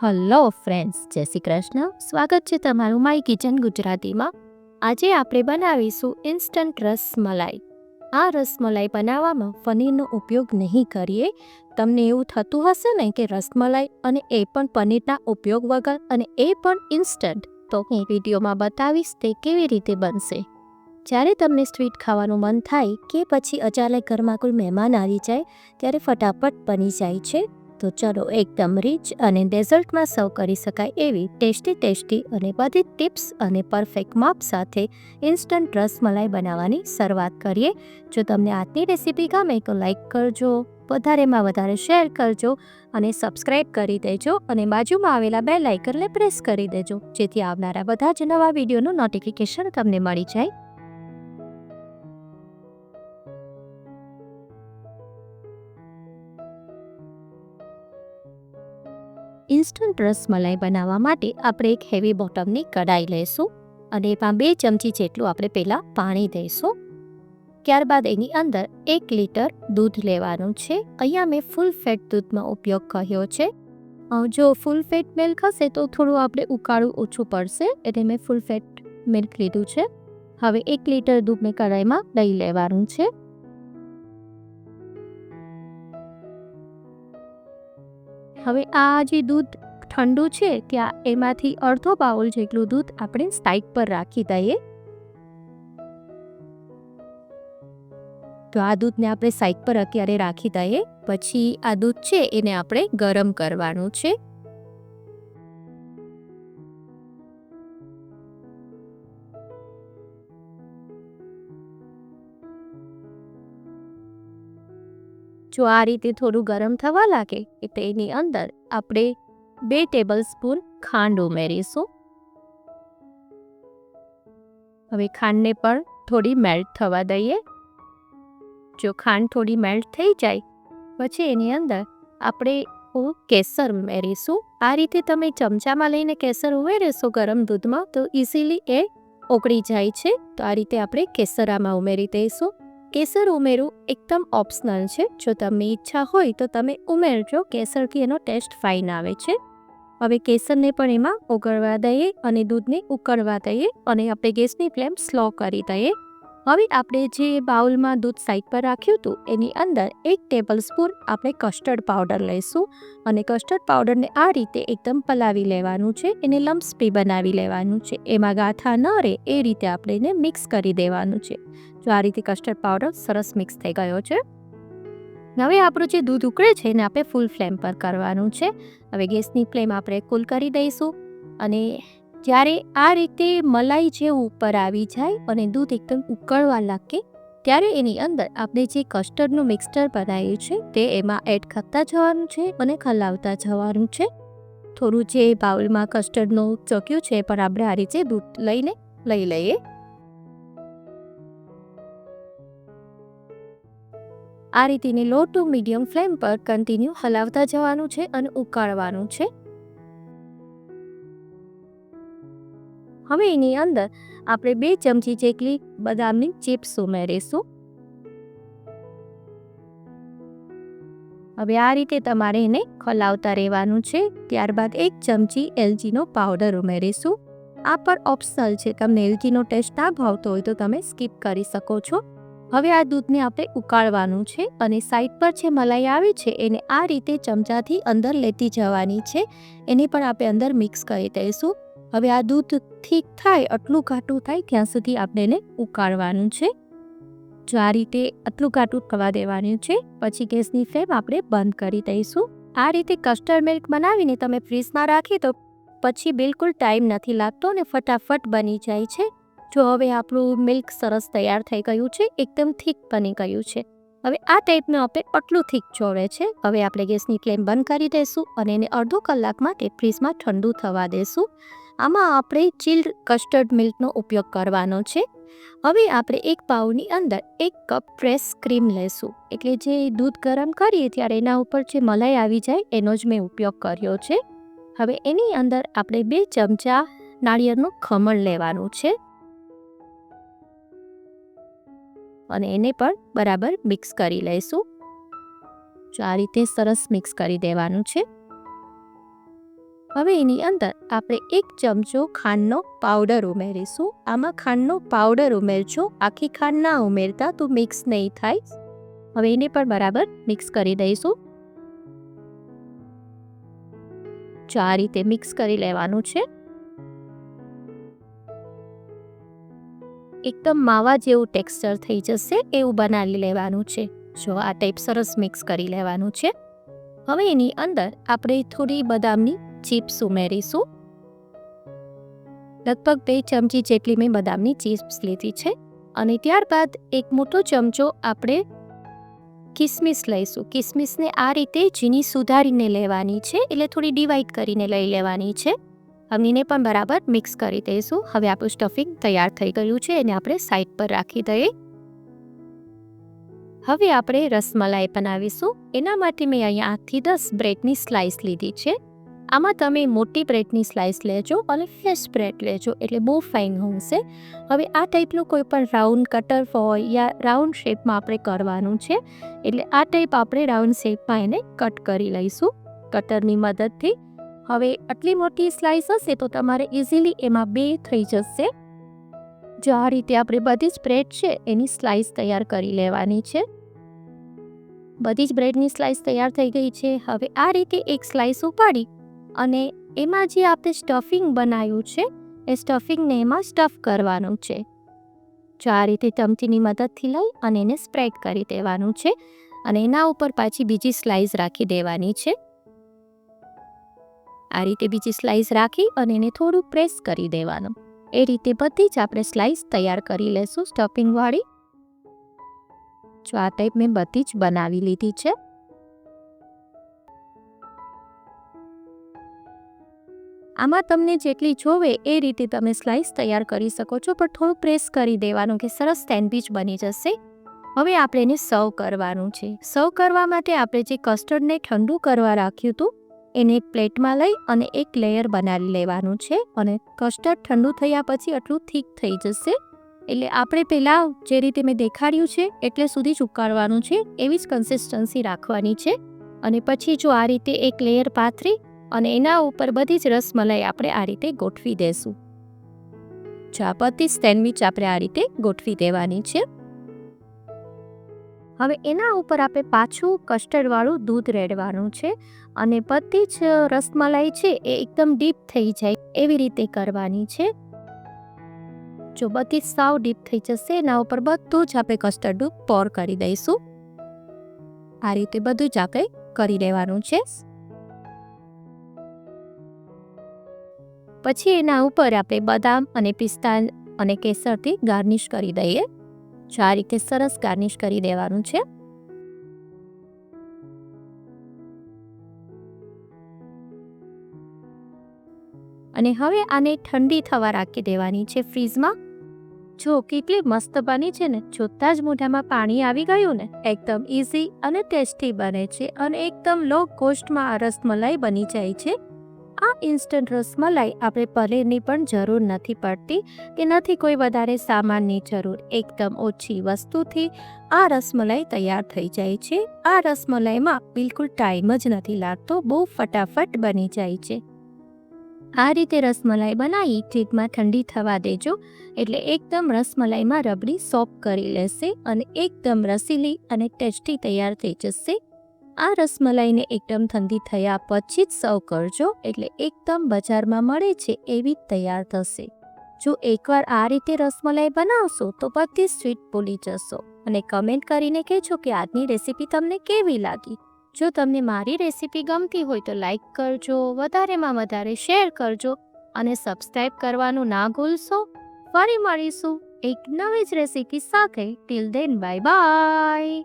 Hello friends, જય શ્રી કૃષ્ણ. સ્વાગત છે તમારું માય કિચન ગુજરાતીમાં. આજે આપણે બનાવીશું ઇન્સ્ટન્ટ રસમલાઈ. આ રસમલાઈ બનાવવામાં પનીરનો ઉપયોગ નહીં કરીએ. તમને એવું થતું હશે ને કે રસમલાઈ અને એ પણ પનીરના ઉપયોગ વગર અને એ પણ ઇન્સ્ટન્ટ. તો હું વિડીયોમાં બતાવીશ તે કેવી રીતે બનશે. જ્યારે તમને સ્વીટ ખાવાનું મન થાય કે પછી અચાનક ઘરમાં કોઈ મહેમાન આવી જાય ત્યારે ફટાફટ બની જાય છે. તો ચલો એકદમ રીચ અને ડેઝર્ટમાં સર્વ કરી શકાય એવી ટેસ્ટી અને બધી ટિપ્સ અને પરફેક્ટ માપ સાથે ઇન્સ્ટન્ટ રસમલાઈ બનાવવાની શરૂઆત કરીએ. જો તમને આજની રેસીપી ગમે તો લાઈક કરજો, વધારેમાં વધારે શેર કરજો અને સબસ્ક્રાઈબ કરી દેજો અને બાજુમાં આવેલા બેલ આઇકનને પ્રેસ કરી દેજો, જેથી આવનારા બધા જ નવા વિડીયોનું નોટિફિકેશન તમને મળી જાય. ઇન્સ્ટન્ટ રસમલાઈ બનાવવા માટે આપણે એક હેવી બોટમની કઢાઈ લઈશું અને એમાં 2 ચમચી જેટલું આપણે પહેલાં પાણી દઈશું. ત્યારબાદ એની અંદર 1 લીટર દૂધ લેવાનું છે. અહીંયા મેં ફૂલ ફેટ દૂધનો ઉપયોગ કર્યો છે. જો ફૂલ ફેટ મિલ્ક હશે તો થોડું આપણે ઉકાળું ઓછું પડશે, એટલે મેં ફૂલ ફેટ મિલ્ક લીધું છે. હવે 1 લીટર દૂધ મેં કઢાઈમાં લઈ લેવાનું છે. હવે આ જે દૂધ ઠંડુ છે ત્યાં એમાંથી અડધો બાઉલ જેટલું દૂધ આપણે સાઈડ પર રાખી દઈએ. તો આ દૂધને આપણે સાઈડ પર અત્યારે રાખી દઈએ. પછી આ દૂધ છે એને આપણે ગરમ કરવાનું છે. જો આ રીતે થોડું ગરમ થવા લાગે એટલે એની અંદર આપણે 2 ટેબલ સ્પૂન ખાંડ ઉમેરીશું. હવે ખાંડને પણ થોડી મેલ્ટ થવા દઈએ. જો ખાંડ થોડી મેલ્ટ થઈ જાય પછી એની અંદર આપણે કેસર ઉમેરીશું. આ રીતે તમે ચમચામાં લઈને કેસર ઉમેરશો ગરમ દૂધમાં તો ઇઝીલી એ ઓગળી જાય છે. તો આ રીતે આપણે કેસર આમાં ઉમેરી દઈશું. કેસર ઉમેરવું એકદમ ઓપ્શનલ છે. જો તમને ઈચ્છા હોય તો તમે ઉમેરજો, કેસરથી એનો ટેસ્ટ ફાઇન આવે છે. હવે કેસરને પણ એમાં ઓગળવા દઈએ અને દૂધને ઉકળવા દઈએ અને આપણે ગેસની ફ્લેમ સ્લો કરી દઈએ. હવે આપણે જે બાઉલમાં દૂધ સાઈડ પર રાખ્યું હતું એની અંદર 1 ટેબલ સ્પૂન આપણે કસ્ટર્ડ પાવડર લઈશું અને કસ્ટર્ડ પાવડરને આ રીતે એકદમ પલાવી લેવાનું છે. એને લમ્સ બી બનાવી લેવાનું છે. એમાં ગાંઠા ન રહે એ રીતે આપણે એને મિક્સ કરી દેવાનું છે. જો આ રીતે કસ્ટર્ડ પાવડર સરસ મિક્સ થઈ ગયો છે. હવે આપણું જે દૂધ ઉકળે છે એને આપણે ફૂલ ફ્લેમ પર કરવાનું છે. હવે ગેસની ફ્લેમ આપણે કુલ કરી દઈશું અને જ્યારે આ રીતે મલાઈ જેવું ઉપર આવી જાય અને દૂધ એકદમ ઉકળવા લાગે ત્યારે એની અંદર આપણે જે કસ્ટર્ડનું મિક્સચર બનાવ્યું છે તે એમાં એડ કરતા જવાનું છે અને ખલાવતા જવાનું છે. થોડું જે બાઉલમાં કસ્ટર્ડનું ચક્યું છે પણ આપણે આ રીતે દૂધ લઈ લઈએ. આ રીતેની લો ટુ મીડિયમ ફ્લેમ પર કન્ટિન્યુ હલાવતા જવાનું છે અને ઉકાળવાનું છે. હવે એની અંદર આપણે 2 ચમચી જેટલી બદામની ચિપ્સ ઉમેરીશું. હવે આ રીતે તમારે એને ખલાવતા રહેવાનું છે. ત્યારબાદ 1 ચમચી એલચીનો પાવડર ઉમેરીશું. આ પણ ઓપ્શનલ છે. તમને એલચીનો ટેસ્ટ ના ભાવતો હોય તો તમે સ્કીપ કરી શકો છો. હવે આ દૂધને આપણે ઉકાળવાનું છે અને સાઈડ પર જે મલાઈ આવી છે એને આ રીતે ચમચાથી અંદર લેતી જવાની છે. એને પણ આપણે અંદર મિક્સ કરી દઈશું. હવે આ દૂધ ઠીક થાય, આટલું ઘાટું થાય ત્યાં સુધી આપણે એને ઉકાળવાનું છે. જો આ રીતે આટલું ઘાટું થવા દેવાનું છે પછી ગેસની ફ્લેમ આપણે બંધ કરી દઈશું. આ રીતે કસ્ટર્ડ મિલ્ક બનાવીને તમે ફ્રીઝમાં રાખી તો પછી બિલકુલ ટાઈમ નથી લાગતો અને ફટાફટ બની જાય છે. જો હવે આપણું મિલ્ક સરસ તૈયાર થઈ ગયું છે, એકદમ થીક બની ગયું છે. હવે આ ટાઈપનું આપણે આટલું થીક જોવે છે. હવે આપણે ગેસની ફ્લેમ બંધ કરી દઈશું અને એને અડધો કલાક માટે ફ્રીઝમાં ઠંડુ થવા દઈશું. આમાં આપણે ચિલ્ડ કસ્ટર્ડ મિલ્કનો ઉપયોગ કરવાનો છે. હવે આપણે એક બાઉલની અંદર 1 કપ ફ્રેશ ક્રીમ લઈશું. એટલે જે દૂધ ગરમ કરીએ ત્યારે એના ઉપર જે મલાઈ આવી જાય એનો જ મેં ઉપયોગ કર્યો છે. હવે એની અંદર આપણે 2 ચમચા નાળિયેરનું ખમણ લેવાનું છે અને એને પણ બરાબર મિક્સ કરી લઈશું. જો આ રીતે સરસ મિક્સ કરી દેવાનું છે. હવે એની અંદર આપણે 1 ચમચો ખાંડનો પાવડર ઉમેરીશું. આમાં ખાંડનો પાવડર ઉમેરજો, આખી ખાંડ ના ઉમેરતા તો મિક્સ નહીં થાય. હવે એને પણ બરાબર મિક્સ કરી દઈશું. જો આ રીતે મિક્સ કરી લેવાનું છે. એકદમ માવા જેવું ટેક્સચર થઈ જશે એવું બનાવી લેવાનું છે. જો આ ટાઈપ સરસ મિક્સ કરી લેવાનું છે. હવે એની અંદર આપણે થોડી બદામની ચિપ્સ ઉમેરીશું. લગભગ 2 ચમચી જેટલી મેં બદામની ચિપ્સ લીધી છે. અને ત્યારબાદ 1 મોટો ચમચો આપણે કિસમિસ લઈશું. કિસમિસને આ રીતે ઝીણી સુધારીને લેવાની છે, એટલે થોડી ડિવાઈડ કરીને લઈ લેવાની છે. હવે એને પણ બરાબર મિક્સ કરી દઈશું. હવે આપણું સ્ટફિંગ તૈયાર થઈ ગયું છે, એને આપણે સાઈડ પર રાખી દઈએ. હવે આપણે રસમલાઈ બનાવીશું. એના માટે મેં અહીંયા 8 થી 10 બ્રેડની સ્લાઇસ લીધી છે. આમાં તમે મોટી બ્રેડની સ્લાઇસ લેજો અને ફ્રેશ બ્રેડ લેજો, એટલે બહુ ફાઇન હશે. હવે આ ટાઈપનું કોઈ પણ રાઉન્ડ કટર હોય યા રાઉન્ડ શેપમાં આપણે કરવાનું છે, એટલે આ ટાઈપ આપણે રાઉન્ડ શેપમાં એને કટ કરી લઈશું કટરની મદદથી. હવે આટલી મોટી સ્લાઇસ હશે તો તમારે ઇઝીલી એમાં 2 થઈ જશે. જો આ રીતે આપણે બધી જ બ્રેડ છે એની સ્લાઇસ તૈયાર કરી લેવાની છે. બધી જ બ્રેડની સ્લાઇસ તૈયાર થઈ ગઈ છે. હવે આ રીતે એક સ્લાઇસ ઉપાડી અને એમાં જે આપણે સ્ટફિંગ બનાવ્યું છે એ સ્ટફિંગને એમાં સ્ટફ કરવાનું છે. જો આ રીતે ચમચીની મદદથી લઈ અને એને સ્પ્રેડ કરી દેવાનું છે અને એના ઉપર પાછી બીજી સ્લાઇસ રાખી દેવાની છે. આ રીતે બીજી સ્લાઇસ રાખી અને એને થોડું પ્રેસ કરી દેવાનું. એ રીતે બધી જ આપણે સ્લાઇસ તૈયાર કરી લેશું સ્ટફિંગવાળી. જો આ ટાઈપ મેં બધી જ બનાવી લીધી છે. આમાં તમને જેટલી જોવે એ રીતે તમે સ્લાઇસ તૈયાર કરી શકો છો, પણ થોડું પ્રેસ કરી દેવાનું કે સરસ સેન્ડવિચ બની જશે. હવે આપણે એને સર્વ કરવાનું છે. સર્વ કરવા માટે આપણે જે કસ્ટર્ડને ઠંડુ કરવા રાખ્યું હતું એને એક પ્લેટમાં લઈ અને એક લેયર બનાવી લેવાનું છે. અને કસ્ટર્ડ ઠંડુ થયા પછી આટલું થીક થઈ જશે, એટલે આપણે પહેલાં જે રીતે મેં દેખાડ્યું છે એટલે સુધી જ ઉકાળવાનું છે, એવી જ કન્સિસ્ટન્સી રાખવાની છે. અને પછી જો આ રીતે એક લેયર પાથરી અને એના ઉપર બધી જ રસમલાઈ આપણે આ રીતે ગોઠવી દેશું. જો આ બધી જ સેન્ડવિચ આપણે આ રીતે ગોઠવી દેવાની છે. હવે એના ઉપર આપણે પાછું કસ્ટર્ડવાળું દૂધ રેડવાનું છે અને બધી જ રસમલાઈ છે એ એકદમ ડીપ થઈ જાય એવી રીતે કરવાની છે. જો બધી સાવ ડીપ થઈ જશે એના ઉપર બધું જ આપણે કસ્ટર્ડ દૂધ પોર કરી દઈશું. આ રીતે બધું જ આપણે કરી દેવાનું છે. પછી એના ઉપર આપણે બદામ અને પિસ્તા અને કેસરથી ગાર્નિશ કરી દઈએ. જો આ રીતે સરસ ગાર્નિશ કરી દેવાનું છે. અને હવે આને ઠંડી થવા રાખી દેવાની છે ફ્રીઝમાં. જો કેટલી મસ્ત બની છે ને, જોતાં જ મોઢામાં પાણી આવી ગયું ને. એકદમ ઇઝી અને ટેસ્ટી બને છે અને એકદમ લો કોસ્ટમાં આ રસમલાઈ બની જાય છે. આ ઇન્સ્ટન્ટ રસમલાઈ આપણે પનીરની પણ જરૂર નથી પડતી કે નથી કોઈ વધારે સામાનની જરૂર. એકદમ ઓછી વસ્તુથી આ રસમલાઈ તૈયાર થઈ જાય છે. આ રસમલાઈમાં બિલકુલ ટાઈમ જ નથી લાગતો, બહુ ફટાફટ બની જાય છે. આ રીતે રસમલાઈ બનાવી ફ્રીજમાં ઠંડી થવા દેજો, એટલે એકદમ રસમલાઈમાં રબડી સોફ્ટ કરી લેશે અને એકદમ રસીલી અને ટેસ્ટી તૈયાર થઈ જશે. આ રસમલાઈને એકદમ ઠંડી થયા પછી જ સર્વ કરજો, એટલે એકદમ બજારમાં મળે છે એવી જ તૈયાર થશે. જો એકવાર આ રીતે રસમલાઈ બનાવશો તો બધી સ્વીટ ભૂલી જશો. અને કમેન્ટ કરીને કહેજો કે આજની રેસીપી તમને કેવી લાગી. જો તમને મારી રેસીપી ગમતી હોય તો લાઈક કરજો, વધારેમાં વધારે શેર કરજો અને સબસ્ક્રાઈબ કરવાનું ના ભૂલશો. ફરી મળીશું એક નવી જ રેસીપી સાથે. Till then bye bye.